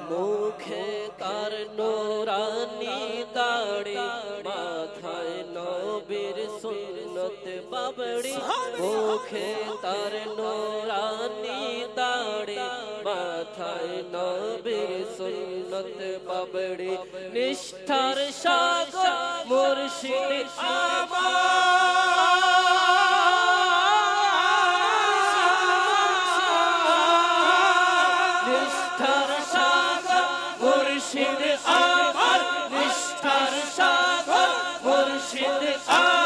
মুখে তার নুরানি দাড়ি, মাথায় নবীর সুন্নত বাবড়ি। মুখে তার নুরানি দাড়ি, মাথায় নবীর সুন্নত বাবড়ি। নিষ্ঠার সাগর মুর্শিদ নিষ্ঠার সাগর মুর্শিদ আমার, নিষ্ঠার সাগর মুর্শিদ আমার।